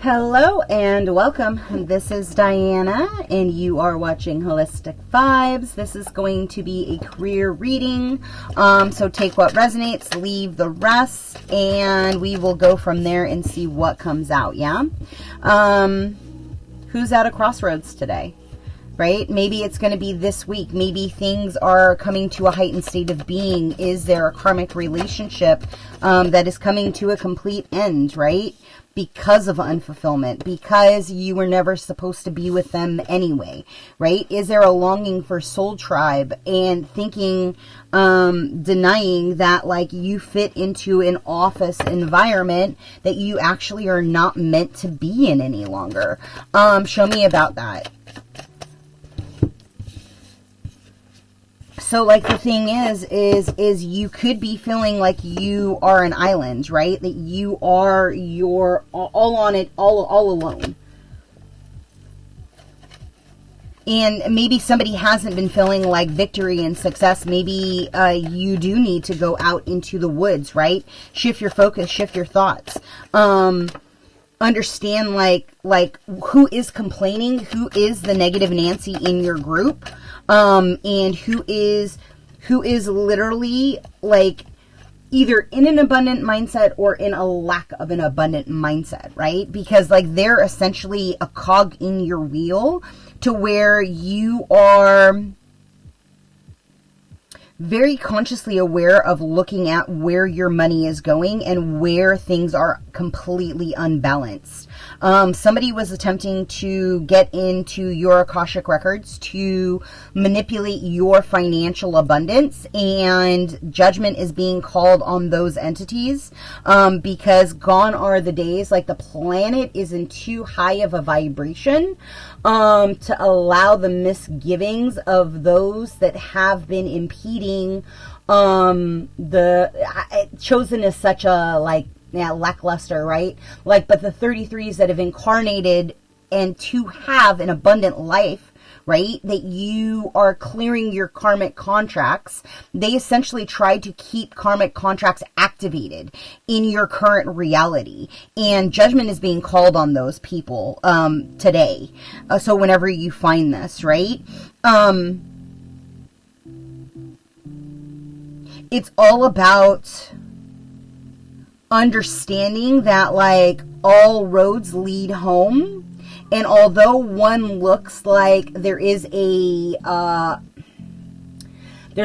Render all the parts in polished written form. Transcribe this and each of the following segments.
Hello and welcome. This is Diana and you are watching Holistic Vibes. This is going to be a career reading. So take what resonates, leave the rest, and we will go from there and see what comes out, yeah? Who's at a crossroads today? Right? Maybe it's going to be this week. Maybe things are coming to a heightened state of being. Is there a karmic relationship that is coming to a complete end, right? Because of unfulfillment, because you were never supposed to be with them anyway, right? Is there a longing for soul tribe and thinking, denying that like you fit into an office environment that you actually are not meant to be in any longer? Show me about that. So like the thing is you could be feeling like you are an island, right? That you're all on it, all alone. And maybe somebody hasn't been feeling like victory and success. Maybe you do need to go out into the woods, right? Shift your focus, shift your thoughts. Understand like who is complaining, who is the negative Nancy in your group. And who is literally like either in an abundant mindset or in a lack of an abundant mindset, right? Because like they're essentially a cog in your wheel to where you are very consciously aware of looking at where your money is going and where things are completely unbalanced. Somebody was attempting to get into your Akashic records to manipulate your financial abundance, and judgment is being called on those entities because gone are the days, like the planet is in too high of a vibration to allow the misgivings of those that have been impeding chosen as such a lackluster, right? Like, but the 33s that have incarnated and to have an abundant life, right? That you are clearing your karmic contracts. They essentially tried to keep karmic contracts activated in your current reality. And judgment is being called on those people today. So whenever you find this, right? It's all about understanding that like all roads lead home, and although one looks like there is there's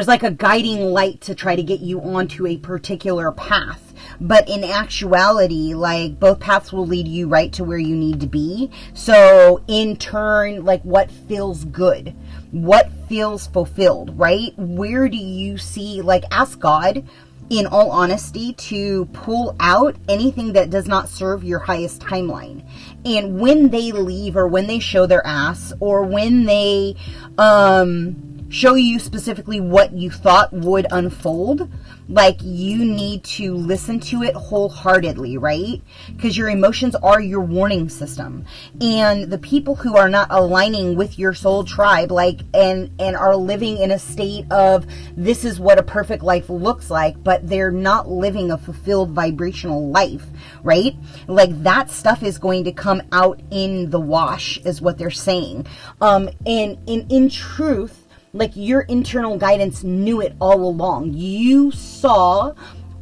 like a guiding light to try to get you onto a particular path, but in actuality like both paths will lead you right to where you need to be. So in turn, like what feels good, what feels fulfilled, right? Where do you see, like ask God in all honesty to pull out anything that does not serve your highest timeline. And when they leave or when they show their ass or when they show you specifically what you thought would unfold, like you need to listen to it wholeheartedly, right? Because your emotions are your warning system. And the people who are not aligning with your soul tribe, like, and are living in a state of this is what a perfect life looks like, but they're not living a fulfilled vibrational life, right? Like that stuff is going to come out in the wash is what they're saying. And in truth, like your internal guidance knew it all along. You saw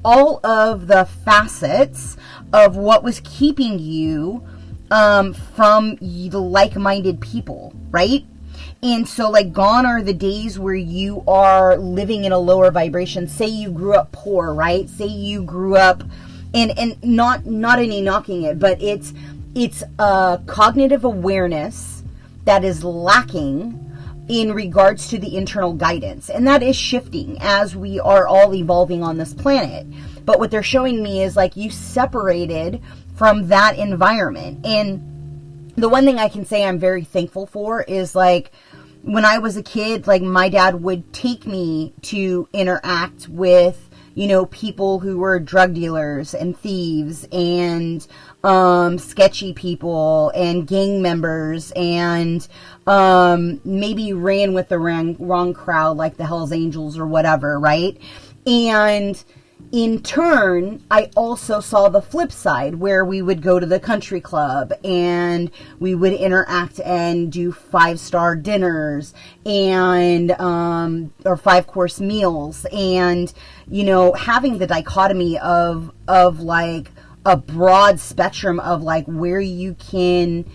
all of the facets of what was keeping you from the like-minded people, right? And so like gone are the days where you are living in a lower vibration. Say you grew up poor, right? Say you grew up, and not any knocking it, but it's a cognitive awareness that is lacking in regards to the internal guidance. And that is shifting as we are all evolving on this planet. But what they're showing me is like you separated from that environment. And the one thing I can say I'm very thankful for is like when I was a kid, like my dad would take me to interact with, you know, people who were drug dealers and thieves and sketchy people and gang members and maybe ran with the wrong crowd like the Hells Angels or whatever, right? And in turn, I also saw the flip side where we would go to the country club and we would interact and do 5-star dinners and, or 5-course meals, and, you know, having the dichotomy of like a broad spectrum of like where you can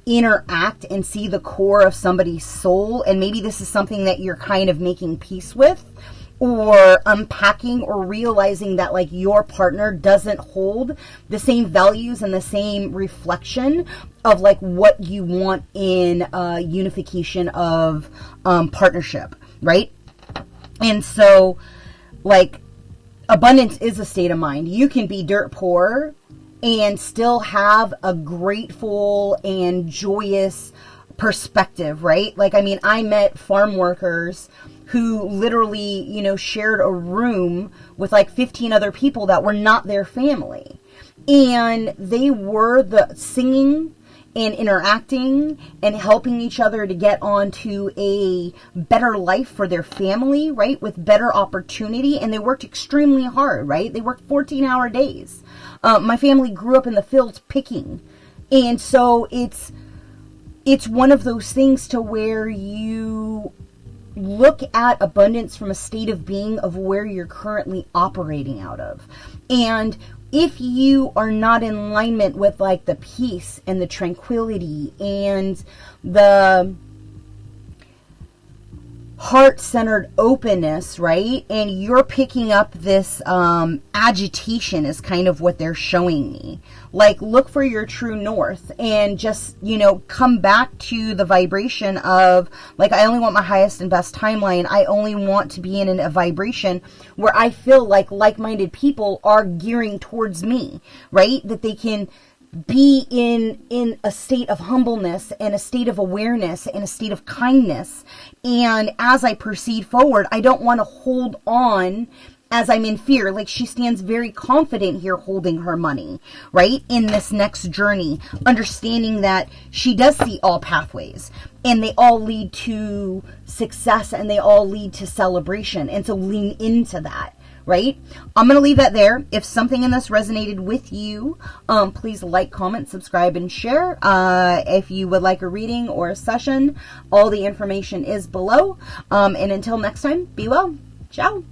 interact and see the core of somebody's soul. And maybe this is something that you're kind of making peace with, or unpacking, or realizing that like your partner doesn't hold the same values and the same reflection of like what you want in unification of partnership, right? And so like abundance is a state of mind. You can be dirt poor and still have a grateful and joyous perspective, right? Like, I mean, I met farm workers who literally, you know, shared a room with like 15 other people that were not their family. And they were the singing and interacting and helping each other to get onto a better life for their family, right? With better opportunity. And they worked extremely hard, right? They worked 14-hour days. My family grew up in the fields picking. And so it's one of those things to where you look at abundance from a state of being of where you're currently operating out of. And if you are not in alignment with like the peace and the tranquility and the heart-centered openness, right? And you're picking up this agitation is kind of what they're showing me. Like, look for your true north and just, you know, come back to the vibration of, like, I only want my highest and best timeline. I only want to be in a vibration where I feel like like-minded people are gearing towards me, right? That they can be in a state of humbleness and a state of awareness and a state of kindness. And as I proceed forward, I don't want to hold on as I'm in fear. Like, she stands very confident here holding her money, right? In this next journey, understanding that she does see all pathways and they all lead to success and they all lead to celebration. And so lean into that. Right? I'm going to leave that there. If something in this resonated with you, please like, comment, subscribe, and share. If you would like a reading or a session, all the information is below. And until next time, be well. Ciao.